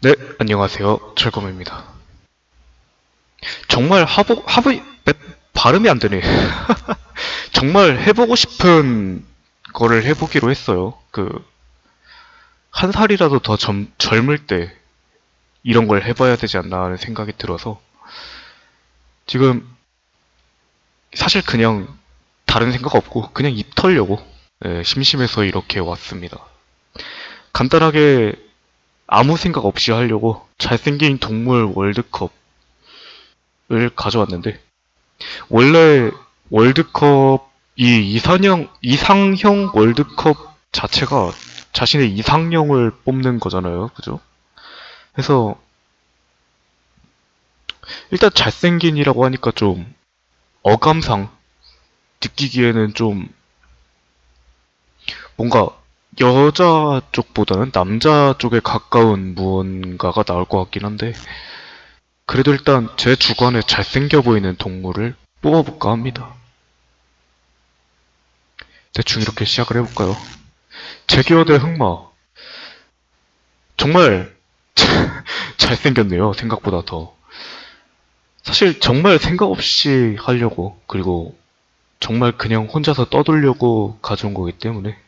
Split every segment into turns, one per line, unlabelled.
네, 안녕하세요. 철검입니다. 정말 발음이 안 되네. 정말 해보고 싶은 거를 해보기로 했어요. 한 살이라도 더 젊을 때 이런 걸 해봐야 되지 않나 하는 생각이 들어서 지금 사실 그냥 다른 생각 없고 그냥 입 털려고 심심해서 이렇게 왔습니다. 간단하게 아무 생각 없이 하려고 잘생긴 동물 월드컵을 가져왔는데 원래 월드컵 이상형 월드컵 자체가 자신의 이상형을 뽑는 거잖아요. 그죠? 그래서 일단 잘생긴이라고 하니까 좀 어감상 느끼기에는 좀 뭔가 여자 쪽보다는 남자 쪽에 가까운 무언가가 나올 것 같긴 한데 그래도 일단 제 주관에 잘생겨 보이는 동물을 뽑아볼까 합니다. 대충 이렇게 시작을 해볼까요? 제기어 대 흑마. 정말 잘생겼네요. 생각보다 더. 사실 정말 생각 없이 하려고, 그리고 정말 그냥 혼자서 떠들려고 가져온 거기 때문에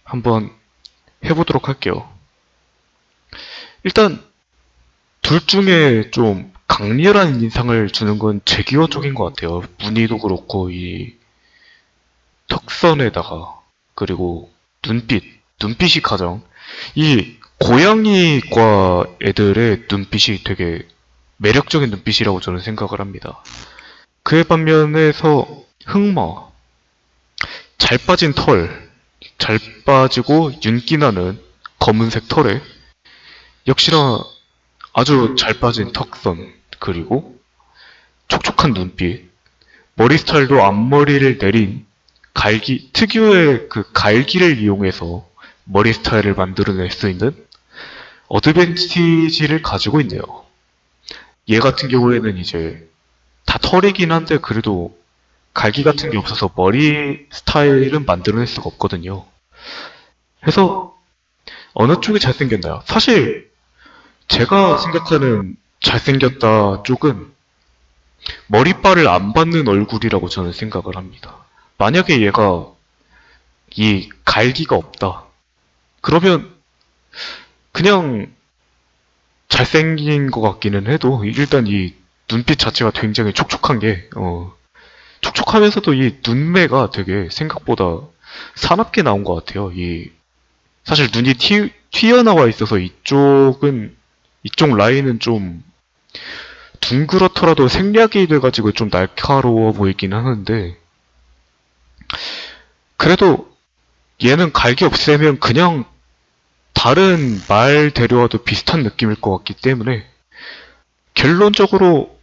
한번 해보도록 할게요. 일단 둘 중에 좀 강렬한 인상을 주는 건 제기어 쪽인 것 같아요. 무늬도 그렇고 이 턱선에다가 그리고 눈빛이 가장 이 고양이과 애들의 눈빛이 되게 매력적인 눈빛이라고 저는 생각을 합니다. 그에 반면에서 흑마, 잘 빠진 털, 잘 빠지고 윤기 나는 검은색 털에 역시나 아주 잘 빠진 턱선, 그리고 촉촉한 눈빛, 머리 스타일도 앞머리를 내린 특유의 그 갈기를 이용해서 머리 스타일을 만들어낼 수 있는 어드밴티지를 가지고 있네요. 얘 같은 경우에는 이제 다 털이긴 한데 그래도 갈기 같은 게 없어서 머리 스타일은 만들어낼 수가 없거든요. 그래서 어느 쪽이 잘생겼나요? 사실 제가 생각하는 잘생겼다 쪽은 머리빨을 안 받는 얼굴이라고 저는 생각을 합니다. 만약에 얘가 이 갈기가 없다. 그러면 그냥 잘생긴 것 같기는 해도 일단 이 눈빛 자체가 굉장히 촉촉한 게 촉촉하면서도 이 눈매가 되게 생각보다 사납게 나온 것 같아요. 이 사실 눈이 튀어나와 있어서 이쪽 라인은 좀 둥그렇더라도 생략이 돼가지고 좀 날카로워 보이긴 하는데 그래도 얘는 갈기 없애면 그냥 다른 말 데려와도 비슷한 느낌일 것 같기 때문에 결론적으로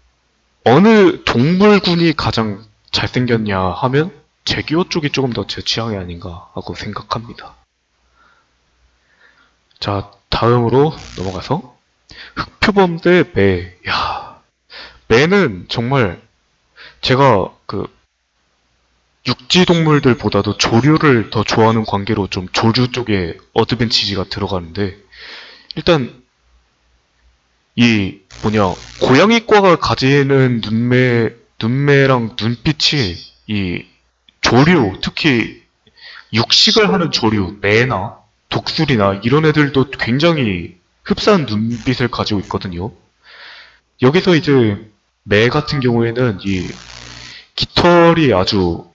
어느 동물군이 가장 잘생겼냐 하면 제규어 쪽이 조금 더 제 취향이 아닌가 하고 생각합니다. 자, 다음으로 넘어가서 흑표범 대 매. 야, 매는 정말 제가 육지 동물들보다도 조류를 더 좋아하는 관계로 좀 조류 쪽에 어드밴티지가 들어가는데 일단 이 고양이과가 가지는 눈매랑 눈빛이 이 조류, 특히 육식을 하는 조류, 매나 독수리나 이런 애들도 굉장히 흡사한 눈빛을 가지고 있거든요. 여기서 이제 매 같은 경우에는 이 깃털이 아주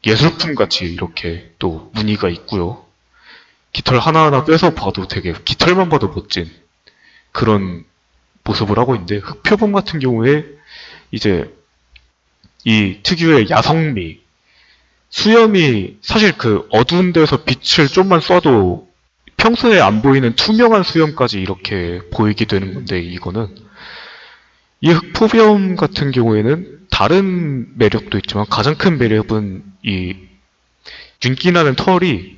예술품 같이 이렇게 또 무늬가 있고요. 깃털 하나하나 빼서 봐도 되게 깃털만 봐도 멋진 그런 모습을 하고 있는데 흑표범 같은 경우에 이제 이 특유의 야성미, 수염이 사실 그 어두운 데서 빛을 좀만 쏴도 평소에 안 보이는 투명한 수염까지 이렇게 보이게 되는 건데 이거는 이 흑표범 같은 경우에는 다른 매력도 있지만 가장 큰 매력은 이 윤기나는 털이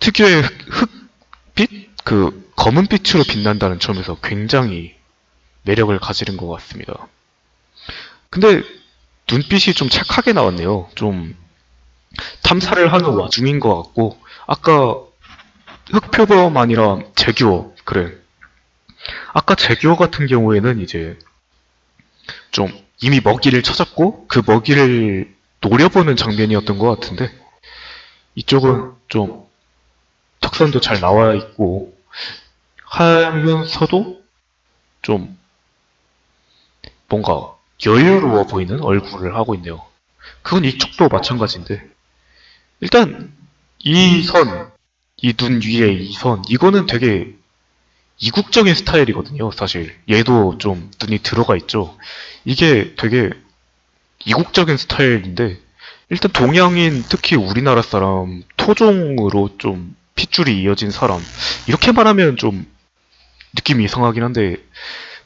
특유의 흑빛? 그 검은 빛으로 빛난다는 점에서 굉장히 매력을 가지는 것 같습니다. 근데 눈빛이 좀 착하게 나왔네요. 좀 탐사를 하는 와중인 것 같고 아까 흑표범 아니라 제규어 그래 아까 제규어 같은 경우에는 이제 좀 이미 먹이를 찾았고 그 먹이를 노려보는 장면이었던 것 같은데 이쪽은 좀 특선도 잘 나와 있고 하면서도 좀 뭔가 여유로워 보이는 얼굴을 하고 있네요. 그건 이쪽도 마찬가지인데 일단 이 선, 이 눈 위에 이 선, 이거는 되게 이국적인 스타일이거든요, 사실. 얘도 좀 눈이 들어가 있죠. 이게 되게 이국적인 스타일인데, 일단 동양인, 특히 우리나라 사람, 토종으로 좀 핏줄이 이어진 사람, 이렇게 말하면 좀 느낌이 이상하긴 한데,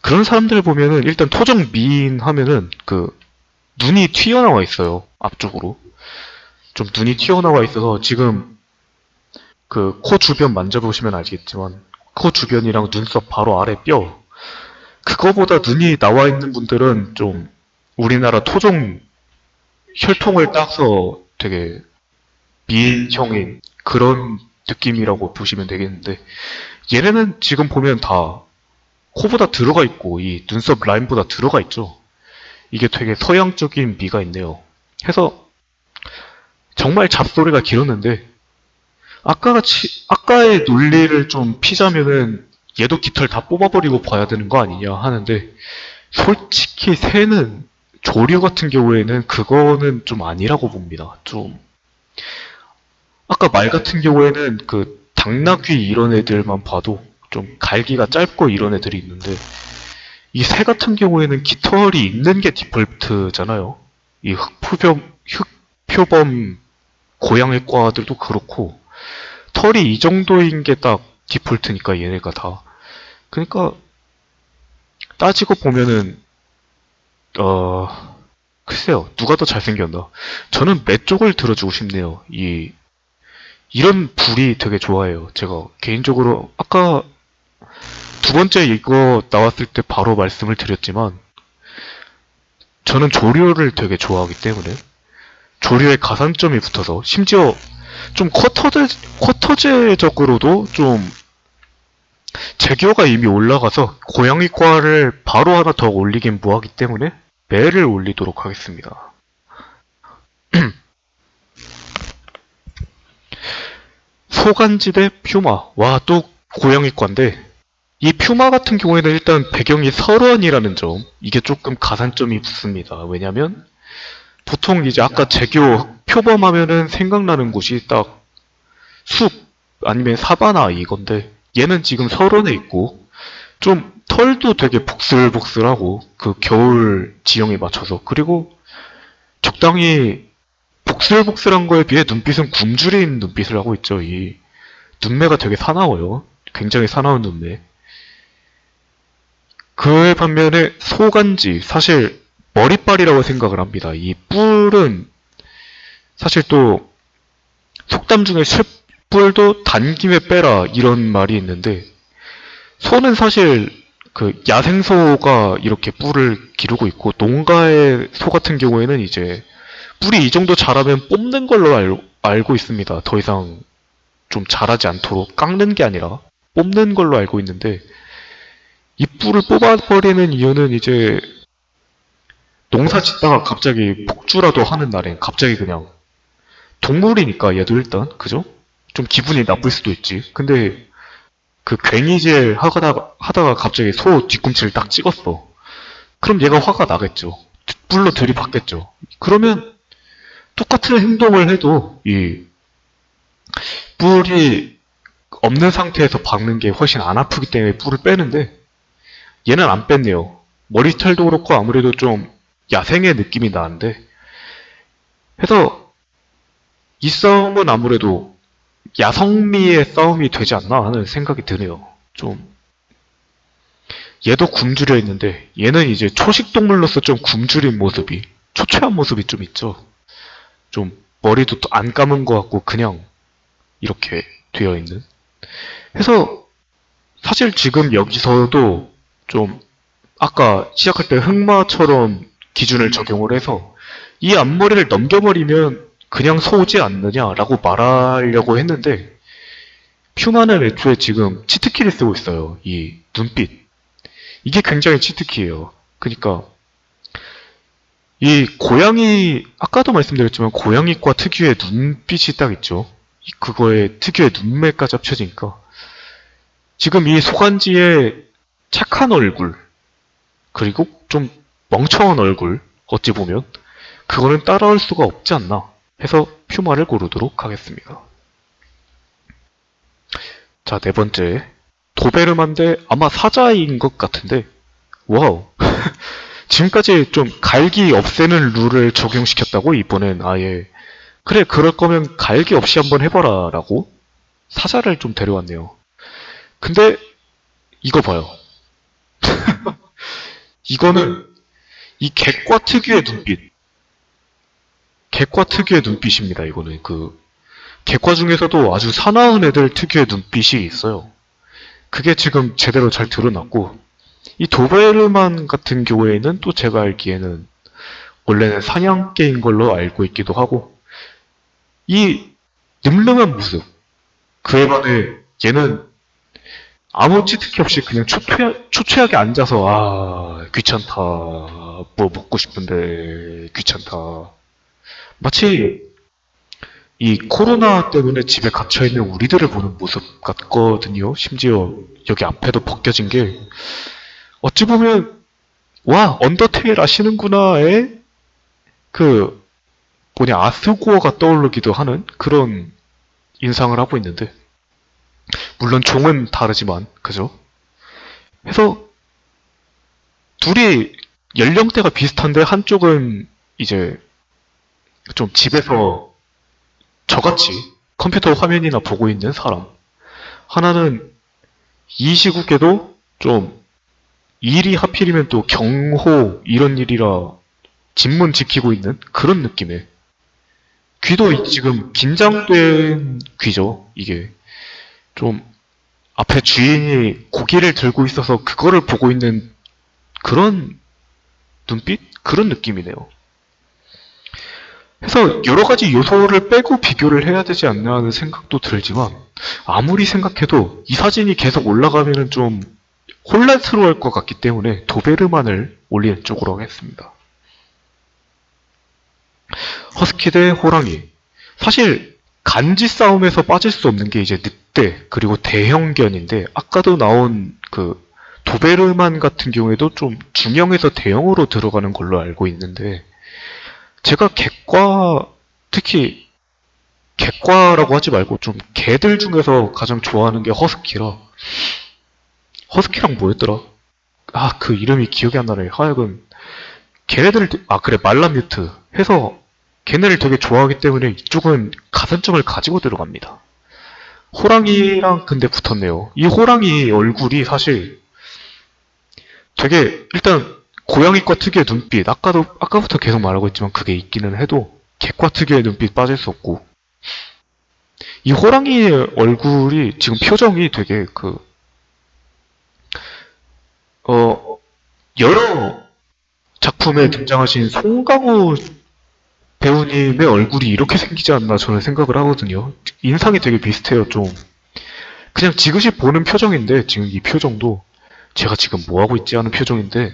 그런 사람들 보면은 일단 토종 미인 하면은 그 눈이 튀어나와 있어요, 앞쪽으로. 좀 눈이 튀어나와 있어서 지금 그 코 주변 만져보시면 알겠지만, 코 주변이랑 눈썹 바로 아래 뼈, 그거보다 눈이 나와 있는 분들은 좀 우리나라 토종 혈통을 따서 되게 미인형인 그런 느낌이라고 보시면 되겠는데 얘네는 지금 보면 다 코보다 들어가 있고 이 눈썹 라인보다 들어가 있죠. 이게 되게 서양적인 미가 있네요. 해서 정말 잡소리가 길었는데 아까의 논리를 좀 피자면은 얘도 깃털 다 뽑아버리고 봐야 되는 거 아니냐 하는데 솔직히 새는 조류 같은 경우에는 그거는 좀 아니라고 봅니다. 좀 아까 말 같은 경우에는 그 당나귀 이런 애들만 봐도 좀 갈기가 짧고 이런 애들이 있는데 이 새 같은 경우에는 깃털이 있는 게 디폴트잖아요. 이 흑표범 고양이과들도 그렇고 털이 이 정도인 게 딱 디폴트니까 얘네가 다. 그러니까 따지고 보면은 글쎄요, 누가 더 잘생겼나? 저는 매 쪽을 들어주고 싶네요. 이런 불이 되게 좋아해요. 제가 개인적으로 아까 두 번째 이거 나왔을 때 바로 말씀을 드렸지만 저는 조류를 되게 좋아하기 때문에 조류에 가산점이 붙어서 심지어 좀 쿼터제적으로도 좀 제기어가 이미 올라가서 고양이과를 바로 하나 더 올리긴 뭐하기 때문에 매를 올리도록 하겠습니다. 소간지 대 퓨마. 와, 또 고양이과인데 이 퓨마 같은 경우에는 일단 배경이 설원이라는 점, 이게 조금 가산점이 붙습니다. 왜냐면 보통 이제 아까 제교 표범하면은 생각나는 곳이 딱 숲 아니면 사바나 이건데 얘는 지금 설원에 있고 좀 털도 되게 복슬복슬하고 그 겨울 지형에 맞춰서 그리고 적당히 복슬복슬한 거에 비해 눈빛은 굶주린 눈빛을 하고 있죠. 이 눈매가 되게 사나워요. 굉장히 사나운 눈매. 그에 반면에 소간지 사실 머리빨이라고 생각을 합니다. 이 뿔은 사실 또 속담 중에 뿔도 단 김에 빼라 이런 말이 있는데 소는 사실 그 야생소가 이렇게 뿔을 기르고 있고 농가의 소 같은 경우에는 이제 뿔이 이 정도 자라면 뽑는 걸로 알고 있습니다. 더 이상 좀 자라지 않도록 깎는 게 아니라 뽑는 걸로 알고 있는데 이 뿔을 뽑아버리는 이유는 이제 농사 짓다가 갑자기 폭주라도 하는 날엔 갑자기 그냥 동물이니까 얘도 일단 그죠? 좀 기분이 나쁠 수도 있지. 근데 그 괭이질 하다가 갑자기 소 뒤꿈치를 딱 찍었어. 그럼 얘가 화가 나겠죠. 뿔로 들이받겠죠. 그러면 똑같은 행동을 해도 이 뿔이 없는 상태에서 박는 게 훨씬 안 아프기 때문에 뿔을 빼는데 얘는 안 뺐네요. 머리 스타일도 그렇고 아무래도 좀 야생의 느낌이 나는데 해서 이 싸움은 아무래도 야성미의 싸움이 되지 않나 하는 생각이 드네요. 좀 얘도 굶주려 있는데 얘는 이제 초식 동물로서 좀 굶주린 모습이 초췌한 모습이 좀 있죠. 좀 머리도 또 안 감은 것 같고 그냥 이렇게 되어 있는. 해서 사실 지금 여기서도 좀 아까 시작할 때 흑마처럼 기준을 적용을 해서 이 앞머리를 넘겨버리면 그냥 소지 않느냐라고 말하려고 했는데 퓨마는 애초에 지금 치트키를 쓰고 있어요. 이 눈빛. 이게 굉장히 치트키예요. 그러니까 이 고양이 아까도 말씀드렸지만 고양이과 특유의 눈빛이 딱 있죠. 그거에 특유의 눈매가 잡혀지니까 지금 이 소간지의 착한 얼굴 그리고 좀 멍청한 얼굴 어찌 보면 그거는 따라올 수가 없지 않나 해서 퓨마를 고르도록 하겠습니다. 자, 네 번째 도베르만데 아마 사자인 것 같은데 와우 지금까지 좀 갈기 없애는 룰을 적용시켰다고 이번엔 아예 그래 그럴 거면 갈기 없이 한번 해봐라 라고 사자를 좀 데려왔네요. 근데 이거 봐요. 이거는 이 객과 특유의 눈빛 객과 특유의 눈빛입니다. 이거는 그 객과 중에서도 아주 사나운 애들 특유의 눈빛이 있어요. 그게 지금 제대로 잘 드러났고 이 도베르만 같은 경우에는 또 제가 알기에는 원래는 사냥개인 걸로 알고 있기도 하고 이 늠름한 모습 그에 반해 얘는 아무 치트키 없이 그냥 초췌하게 앉아서 귀찮다 뭐 먹고 싶은데 귀찮다 마치 이 코로나 때문에 집에 갇혀있는 우리들을 보는 모습 같거든요. 심지어 여기 앞에도 벗겨진 게 어찌 보면 와 언더테일 아시는구나의 그 아스고어가 떠오르기도 하는 그런 인상을 하고 있는데 물론 종은 다르지만 그죠? 해서 둘이 연령대가 비슷한데 한쪽은 이제 좀 집에서 저같이 컴퓨터 화면이나 보고 있는 사람 하나는 이 시국에도 좀 일이 하필이면 또 경호 이런 일이라 집문 지키고 있는 그런 느낌의 귀도 지금 긴장된 귀죠. 이게 좀 앞에 주인이 고기를 들고 있어서 그거를 보고 있는 그런 눈빛? 그런 느낌이네요. 그래서 여러 가지 요소를 빼고 비교를 해야 되지 않나 하는 생각도 들지만 아무리 생각해도 이 사진이 계속 올라가면은 좀 혼란스러울 것 같기 때문에 도베르만을 올리는 쪽으로 하겠습니다. 허스키 대 호랑이. 사실 간지 싸움에서 빠질 수 없는 게 이제 늑대 그리고 대형견인데 아까도 나온 그 도베르만 같은 경우에도 좀 중형에서 대형으로 들어가는 걸로 알고 있는데 제가 객과 특히 객과라고 하지 말고 좀 개들 중에서 가장 좋아하는 게 허스키라 허스키랑 뭐였더라? 그 이름이 기억이 안 나네. 하여간 걔네들을 그래 말라뮤트 해서 걔네를 되게 좋아하기 때문에 이쪽은 가산점을 가지고 들어갑니다. 호랑이랑 근데 붙었네요. 이 호랑이 얼굴이 사실 되게 일단 고양이과 특유의 눈빛 아까부터 계속 말하고 있지만 그게 있기는 해도 개과 특유의 눈빛 빠질 수 없고 이 호랑이의 얼굴이 지금 표정이 되게 여러 작품에 등장하신 송강호 배우님의 얼굴이 이렇게 생기지 않나 저는 생각을 하거든요. 인상이 되게 비슷해요, 좀. 그냥 지그시 보는 표정인데, 지금 이 표정도 제가 지금 뭐하고 있지 하는 표정인데,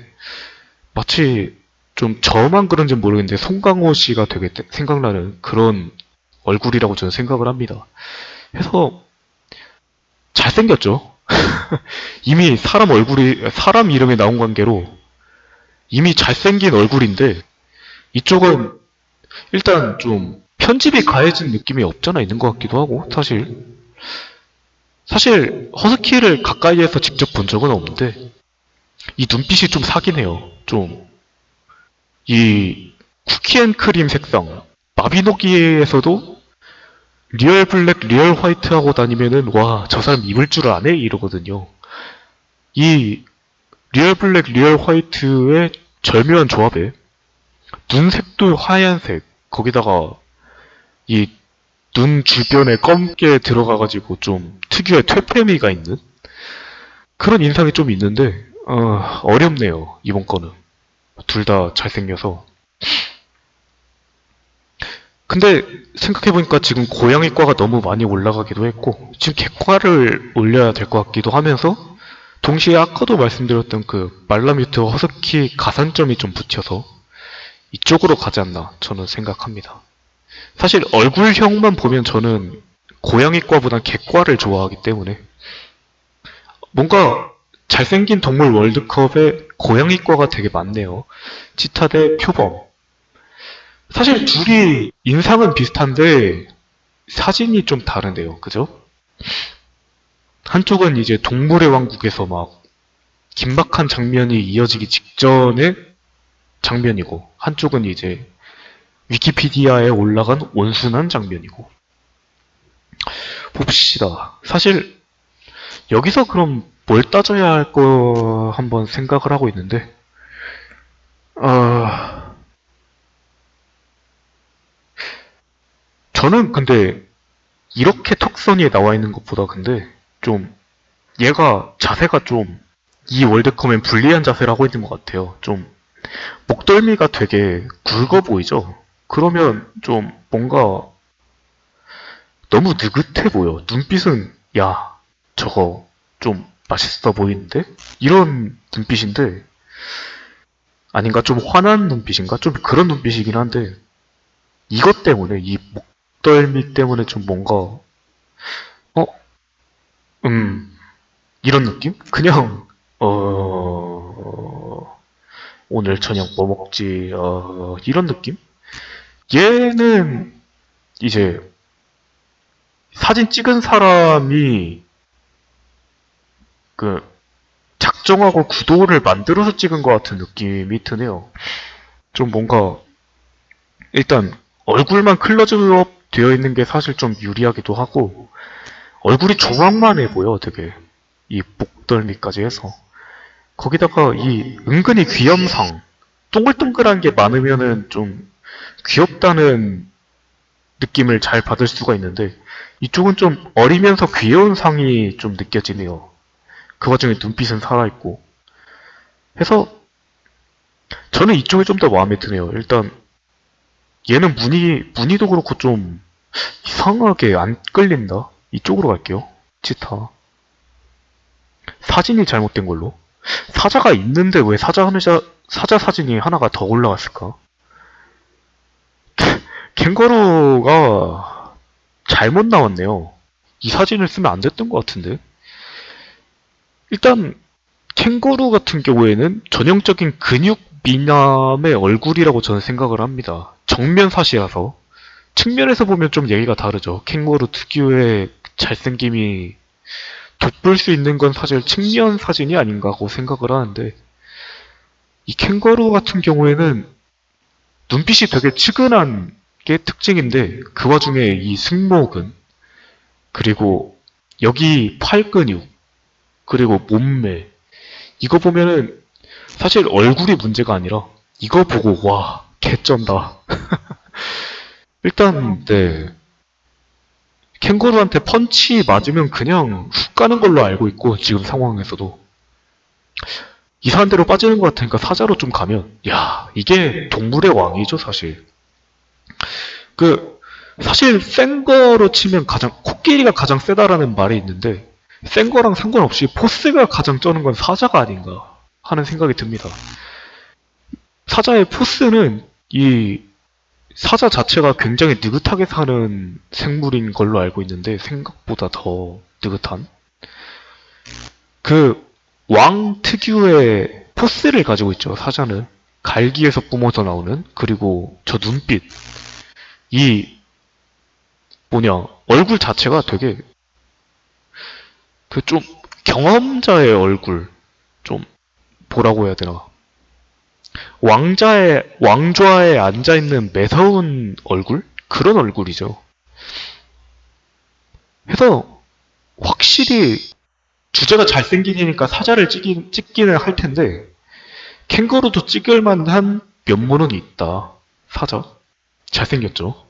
마치 좀 저만 그런지 모르겠는데, 송강호 씨가 되게 생각나는 그런 얼굴이라고 저는 생각을 합니다. 그래서, 잘생겼죠? 이미 사람 이름에 나온 관계로 이미 잘생긴 얼굴인데, 이쪽은 일단 좀 편집이 가해진 느낌이 없잖아 있는 것 같기도 하고 사실 허스키를 가까이에서 직접 본 적은 없는데 이 눈빛이 좀 사긴 해요. 좀 이 쿠키앤크림 색상 마비노기에서도 리얼 블랙 리얼 화이트 하고 다니면은 와 저 사람 입을 줄 아네 이러거든요. 이 리얼 블랙 리얼 화이트의 절묘한 조합에 눈색도 하얀색 거기다가 이 눈 주변에 검게 들어가가지고 좀 특유의 퇴폐미가 있는 그런 인상이 좀 있는데 어렵네요 이번 거는 둘 다 잘생겨서 근데 생각해보니까 지금 고양이과가 너무 많이 올라가기도 했고 지금 객과를 올려야 될 것 같기도 하면서 동시에 아까도 말씀드렸던 그 말라뮤트 허스키 가산점이 좀 붙여서 이쪽으로 가지 않나 저는 생각합니다. 사실 얼굴형만 보면 저는 고양이과보단 개과를 좋아하기 때문에 뭔가 잘생긴 동물 월드컵에 고양이과가 되게 많네요. 치타 대 표범. 사실 둘이 인상은 비슷한데 사진이 좀 다른데요. 그죠? 한쪽은 이제 동물의 왕국에서 막 긴박한 장면이 이어지기 직전의 장면이고 한쪽은 이제 위키피디아에 올라간 온순한 장면이고 봅시다. 사실 여기서 그럼 뭘 따져야 할 거 한번 생각을 하고 있는데 아 저는 근데 이렇게 턱선이 나와 있는 것보다 근데 좀 얘가 자세가 좀 이 월드컵엔 불리한 자세를 하고 있는 것 같아요. 좀 목덜미가 되게 굵어 보이죠? 그러면 좀 뭔가 너무 느긋해 보여. 눈빛은 야 저거 좀 맛있어 보이는데? 이런 눈빛인데 아닌가 좀 화난 눈빛인가? 좀 그런 눈빛이긴 한데 이것 때문에 이 목덜미 때문에 좀 뭔가 어? 음 이런 느낌? 그냥 오늘 저녁 뭐 먹지? 이런 느낌? 얘는 이제 사진 찍은 사람이 그 작정하고 구도를 만들어서 찍은 것 같은 느낌이 드네요. 좀 뭔가 일단 얼굴만 클로즈업 되어 있는 게 사실 좀 유리하기도 하고 얼굴이 조망만해 보여 되게 이 목덜미까지 해서 거기다가 이 은근히 귀염상 동글동글한 게 많으면은 좀 귀엽다는 느낌을 잘 받을 수가 있는데 이쪽은 좀 어리면서 귀여운 상이 좀 느껴지네요. 그 와중에 눈빛은 살아있고 해서 저는 이쪽이 좀 더 마음에 드네요. 일단 얘는 무늬도 그렇고 좀 이상하게 안 끌린다. 이쪽으로 갈게요. 치타. 사진이 잘못된 걸로. 사자가 있는데 왜 사자 사진이 하나가 더 올라갔을까? 캥거루가 잘못 나왔네요. 이 사진을 쓰면 안 됐던 것 같은데. 일단 캥거루 같은 경우에는 전형적인 근육 미남의 얼굴이라고 저는 생각을 합니다. 정면샷이라서 측면에서 보면 좀 얘기가 다르죠. 캥거루 특유의 잘생김이 돋볼 수 있는 건 사실 측면 사진이 아닌가 하고 생각을 하는데 이 캥거루 같은 경우에는 눈빛이 되게 측은한 게 특징인데 그 와중에 이 승모근 그리고 여기 팔 근육 그리고 몸매 이거 보면은 사실 얼굴이 문제가 아니라 이거 보고 와 개쩐다. 일단 네 캥거루한테 펀치 맞으면 그냥 훅 가는 걸로 알고 있고 지금 상황에서도 이상한 데로 빠지는 것 같으니까 사자로 좀 가면 야 이게 동물의 왕이죠 사실. 그 사실 센 거로 치면 가장 코끼리가 가장 세다라는 말이 있는데 센 거랑 상관없이 포스가 가장 쩌는 건 사자가 아닌가 하는 생각이 듭니다. 사자의 포스는 이 사자 자체가 굉장히 느긋하게 사는 생물인 걸로 알고 있는데 생각보다 더 느긋한 그 왕 특유의 포스를 가지고 있죠. 사자는 갈기에서 뿜어져 나오는 그리고 저 눈빛 이 뭐냐 얼굴 자체가 되게 그 좀 경험자의 얼굴 좀 뭐라고 해야 되나 왕좌에 앉아 있는 매서운 얼굴 그런 얼굴이죠. 해서 확실히 주제가 잘생기니까 사자를 찍기는 할 텐데 캥거루도 찍을 만한 면모는 있다. 사자 잘생겼죠.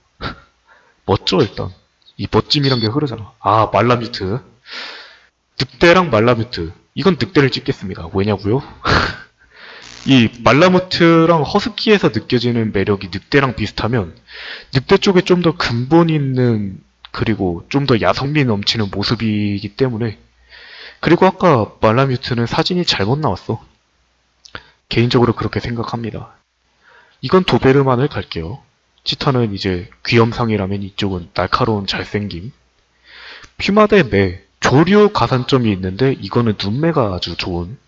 멋져 일단 이 멋짐이란 게 흐르잖아. 아 말라뮤트 늑대랑 말라뮤트 이건 늑대를 찍겠습니다. 왜냐고요? 이 말라무트랑 허스키에서 느껴지는 매력이 늑대랑 비슷하면 늑대 쪽에 좀 더 근본 있는 그리고 좀 더 야성미 넘치는 모습이기 때문에 그리고 아까 말라뮤트는 사진이 잘못 나왔어. 개인적으로 그렇게 생각합니다. 이건 도베르만을 갈게요. 치타는 이제 귀염상이라면 이쪽은 날카로운 잘생김. 퓨마 대 매. 조류 가산점이 있는데 이거는 눈매가 아주 좋은.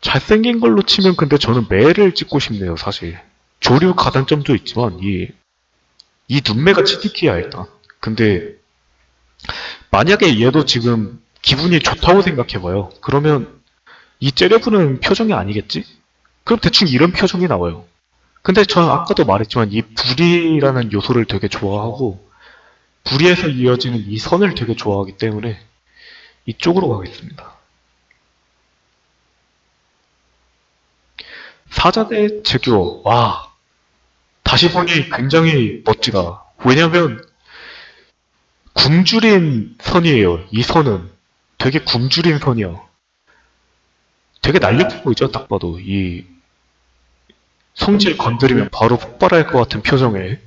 잘생긴 걸로 치면 근데 저는 매를 찍고 싶네요, 사실. 조류 가산점도 있지만 이 눈매가 치트키야 일단. 근데 만약에 얘도 지금 기분이 좋다고 생각해봐요. 그러면 이 째려부는 표정이 아니겠지? 그럼 대충 이런 표정이 나와요. 근데 저는 아까도 말했지만 이 불이라는 요소를 되게 좋아하고 불이에서 이어지는 이 선을 되게 좋아하기 때문에 이쪽으로 가겠습니다. 사자 대 제규어. 와, 다시 보니 굉장히 멋지다. 왜냐면 굶주린 선이에요. 이 선은 되게 굶주린 선이야. 되게 날렵해 보이죠, 딱 봐도. 이 성질 건드리면 바로 폭발할 것 같은 표정에.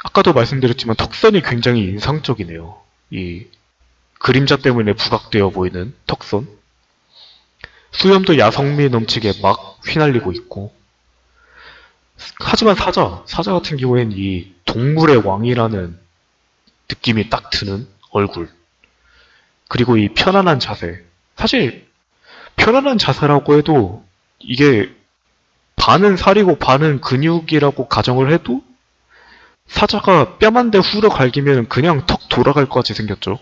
아까도 말씀드렸지만 턱선이 굉장히 인상적이네요. 이 그림자 때문에 부각되어 보이는 턱선. 수염도 야성미 넘치게 막 휘날리고 있고. 하지만 사자 같은 경우엔 이 동물의 왕이라는 느낌이 딱 드는 얼굴. 그리고 이 편안한 자세. 사실 편안한 자세라고 해도 이게 반은 살이고 반은 근육이라고 가정을 해도 사자가 뺨 한 대 후려 갈기면 그냥 턱 돌아갈 것 같이 생겼죠.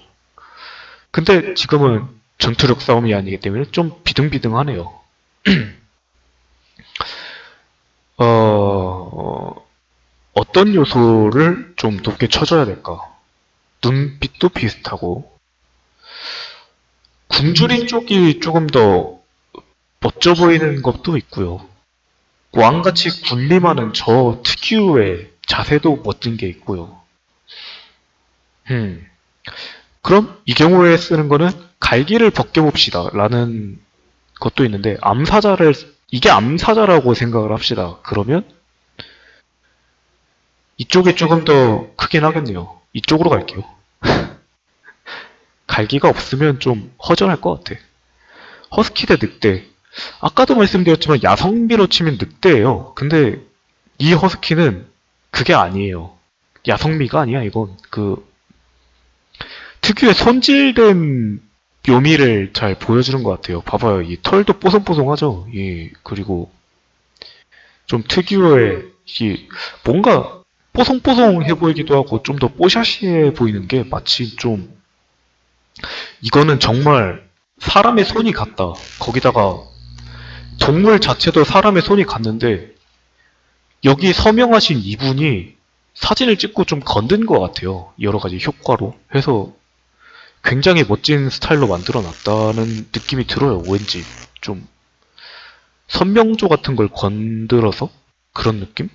근데 지금은 전투력 싸움이 아니기 때문에 좀 비등비등하네요. 어떤 요소를 좀 높게 쳐줘야 될까? 눈빛도 비슷하고 굶주린 쪽이 조금 더 멋져 보이는 것도 있고요. 왕같이 군림하는 저 특유의 자세도 멋진 게 있고요. 그럼 이 경우에 쓰는 거는 갈기를 벗겨봅시다 라는 것도 있는데 이게 암사자라고 생각을 합시다. 그러면 이쪽이 조금 더 크긴 하겠네요. 이쪽으로 갈게요. 갈기가 없으면 좀 허전할 것 같아. 허스키 대 늑대. 아까도 말씀드렸지만 야성미로 치면 늑대예요. 근데 이 허스키는 그게 아니에요. 야성미가 아니야 이건. 그 특유의 손질된 묘미를 잘 보여주는 것 같아요. 봐봐요. 이 털도 뽀송뽀송하죠. 그리고 좀 특유의 뭔가 뽀송뽀송해 보이기도 하고 좀 더 뽀샤시해 보이는 게 마치 좀 이거는 정말 사람의 손이 같다. 거기다가 동물 자체도 사람의 손이 같는데 여기 서명하신 이분이 사진을 찍고 좀 건든 것 같아요. 여러 가지 효과로 해서 굉장히 멋진 스타일로 만들어 놨다는 느낌이 들어요. 왠지 좀 선명조 같은 걸 건드려서 그런 느낌?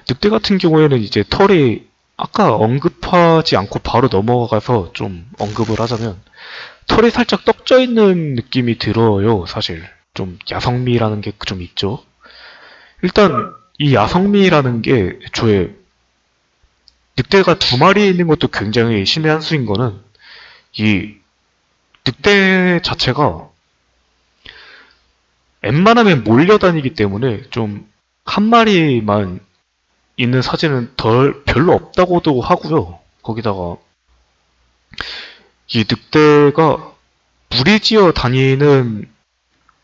늑대 같은 경우에는 이제 털이 아까 언급하지 않고 바로 넘어가서 좀 언급을 하자면 털이 살짝 떡져 있는 느낌이 들어요. 사실 좀 야성미라는 게 좀 있죠. 일단 이 야성미라는 게 애초에 늑대가 두 마리 있는 것도 굉장히 신의 한 수인 거는 이 늑대 자체가 웬만하면 몰려다니기 때문에 좀 한 마리만 있는 사진은 별로 없다고도 하고요. 거기다가 이 늑대가 무리지어 다니는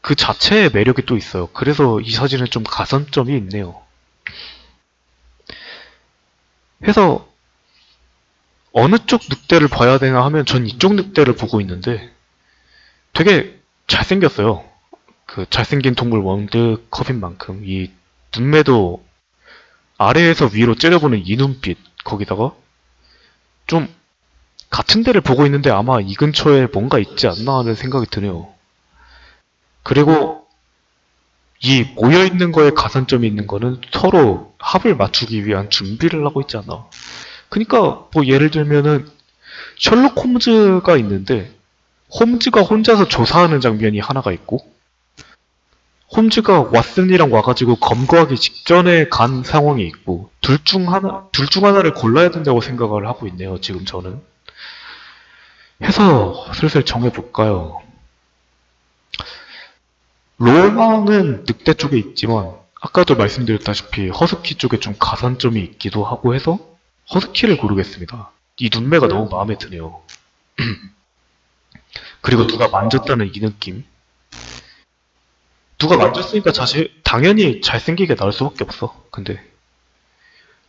그 자체의 매력이 또 있어요. 그래서 이 사진은 좀 가산점이 있네요. 해서 어느 쪽 늑대를 봐야 되나 하면 전 이쪽 늑대를 보고 있는데 되게 잘생겼어요. 그 잘생긴 동물 월드컵인 만큼 이 눈매도 아래에서 위로 째려보는 이 눈빛 거기다가 좀 같은 데를 보고 있는데 아마 이 근처에 뭔가 있지 않나 하는 생각이 드네요. 그리고 이 모여있는 거에 가산점이 있는 거는 서로 합을 맞추기 위한 준비를 하고 있지 않나. 그러니까 뭐 예를 들면은 셜록 홈즈가 있는데 홈즈가 혼자서 조사하는 장면이 하나가 있고 홈즈가 왓슨이랑 와가지고 검거하기 직전에 간 상황이 있고 둘 중 하나를 골라야 된다고 생각을 하고 있네요. 지금 저는. 해서 슬슬 정해볼까요? 로마는 늑대 쪽에 있지만 아까도 말씀드렸다시피 허스키 쪽에 좀 가산점이 있기도 하고 해서 허스키를 고르겠습니다. 이 눈매가 너무 마음에 드네요. 그리고 누가 만졌다는 이 느낌. 누가 만졌으니까 사실 당연히 잘생기게 나올 수밖에 없어. 근데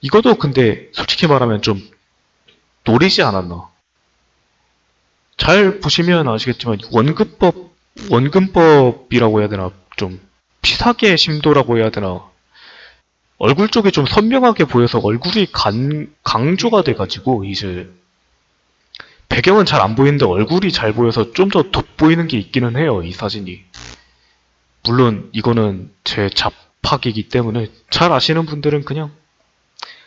이것도 근데 솔직히 말하면 좀 노리지 않았나. 잘 보시면 아시겠지만 원근법이라고 해야 되나, 좀 피사계 심도라고 해야 되나, 얼굴 쪽이 좀 선명하게 보여서 얼굴이 강조가 돼가지고 이제 배경은 잘 안 보이는데 얼굴이 잘 보여서 좀 더 돋보이는 게 있기는 해요, 이 사진이. 물론 이거는 제 잡학이기 때문에 잘 아시는 분들은 그냥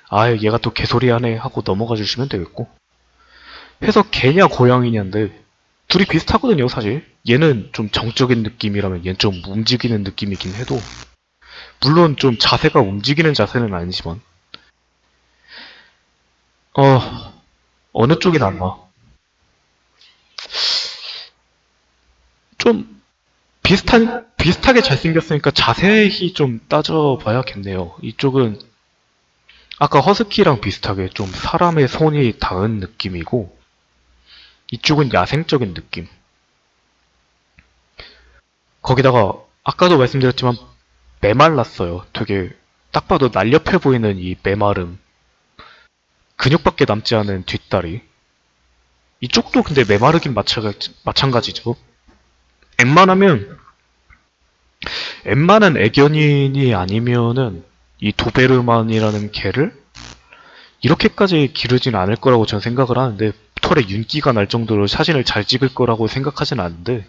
아, 얘가 또 개소리하네 하고 넘어가 주시면 되겠고, 해서 개냐 고양이냐인데 둘이 비슷하거든요, 사실. 얘는 좀 정적인 느낌이라면 얘는 좀 움직이는 느낌이긴 해도, 물론 좀 자세가 움직이는 자세는 아니지만, 어느 쪽이 낫나? 좀 비슷하게 잘생겼으니까 자세히 좀 따져봐야겠네요. 이쪽은 아까 허스키랑 비슷하게 좀 사람의 손이 닿은 느낌이고, 이쪽은 야생적인 느낌. 거기다가 아까도 말씀드렸지만 메말랐어요. 되게 딱 봐도 날렵해 보이는 이 메마름. 근육밖에 남지 않은 뒷다리. 이쪽도 근데 메마르긴 마찬가지죠. 웬만하면, 웬만한 애견인이 아니면은 이 도베르만이라는 개를 이렇게까지 기르진 않을 거라고 전 생각을 하는데, 털에 윤기가 날 정도로 사진을 잘 찍을 거라고 생각하진 않는데,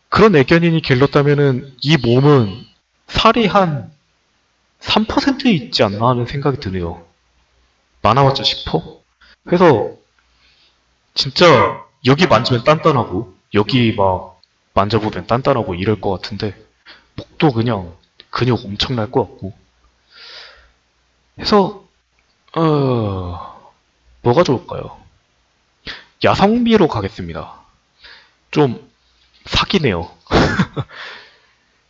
그런 애견인이 길렀다면은 이 몸은 살이 한 3% 있지 않나 하는 생각이 드네요. 많아봤자 10%? 그래서 진짜 여기 만지면 단단하고 여기 막 만져보면 단단하고 이럴 것 같은데, 목도 그냥 근육 엄청날 것 같고 해서 뭐가 좋을까요? 야성미로 가겠습니다. 좀 사기네요.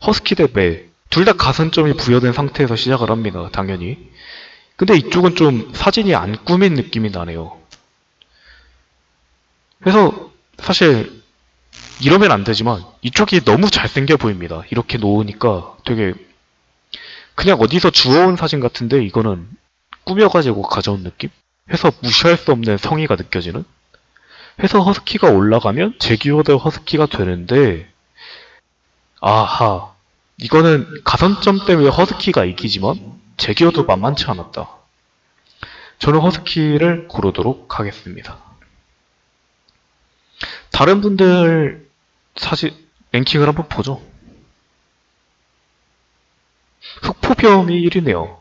허스키 대 매. 둘 다 가산점이 부여된 상태에서 시작을 합니다, 당연히. 근데 이쪽은 좀 사진이 안 꾸민 느낌이 나네요. 그래서 사실 이러면 안 되지만 이쪽이 너무 잘생겨 보입니다. 이렇게 놓으니까 되게 그냥 어디서 주워온 사진 같은데 이거는 꾸며가지고 가져온 느낌? 해서 무시할 수 없는 성의가 느껴지는? 해서 허스키가 올라가면 제규어드 허스키가 되는데, 아하, 이거는 가산점 때문에 허스키가 이기지만 제규어도 만만치 않았다. 저는 허스키를 고르도록 하겠습니다. 다른 분들 사실 랭킹을 한번 보죠. 흑포병이 1위네요.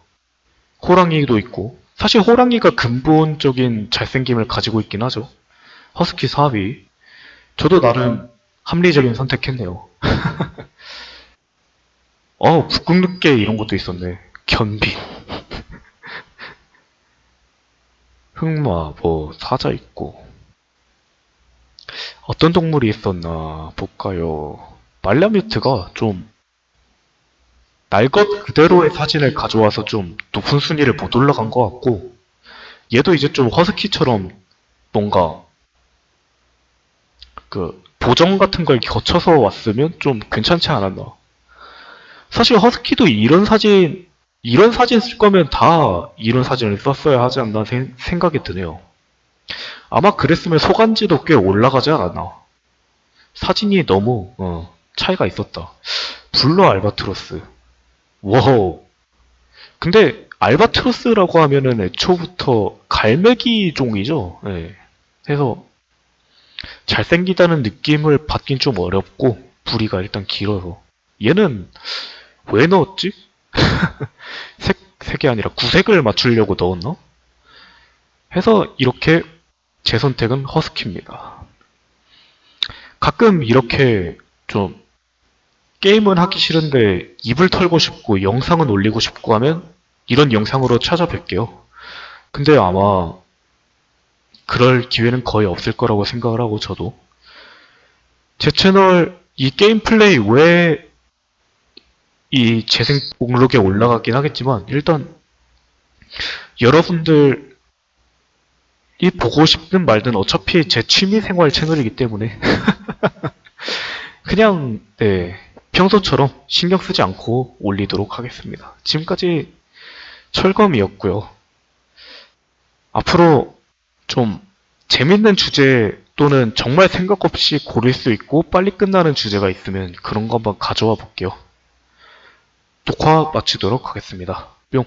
호랑이도 있고, 사실 호랑이가 근본적인 잘생김을 가지고 있긴 하죠. 허스키 4위. 저도 나름 합리적인 선택했네요. 북극늑개 이런 것도 있었네. 견빈, 흑마, 뭐 사자 있고. 어떤 동물이 있었나 볼까요? 말라뮤트가 좀 날 것 그대로의 사진을 가져와서 좀 높은 순위를 못 올라간 것 같고, 얘도 이제 좀 허스키처럼 뭔가 그 보정 같은 걸 거쳐서 왔으면 좀 괜찮지 않았나. 사실 허스키도 이런 사진 쓸 거면 다 이런 사진을 썼어야 하지 않나 생각이 드네요. 아마 그랬으면 소간지도 꽤 올라가지 않았나. 사진이 너무 차이가 있었다. 블루 알바트로스. 워호. 근데 알바트로스라고 하면은 애초부터 갈매기 종이죠. 예. 그래서 잘생기다는 느낌을 받긴 좀 어렵고, 부리가 일단 길어서. 얘는 왜 넣었지? 색이 아니라 구색을 맞추려고 넣었나? 해서 이렇게 제 선택은 허스키입니다. 가끔 이렇게 좀 게임은 하기 싫은데 입을 털고 싶고 영상은 올리고 싶고 하면 이런 영상으로 찾아뵐게요. 근데 아마 그럴 기회는 거의 없을 거라고 생각을 하고 저도 제 채널 이 게임 플레이 외에 이 재생 목록에 올라가긴 하겠지만 일단 여러분들이 보고 싶든 말든 어차피 제 취미생활 채널이기 때문에 그냥 네, 평소처럼 신경 쓰지 않고 올리도록 하겠습니다. 지금까지 철검이었고요. 앞으로 좀 재밌는 주제 또는 정말 생각 없이 고를 수 있고 빨리 끝나는 주제가 있으면 그런 거 한번 가져와 볼게요. 녹화 마치도록 하겠습니다. 뿅.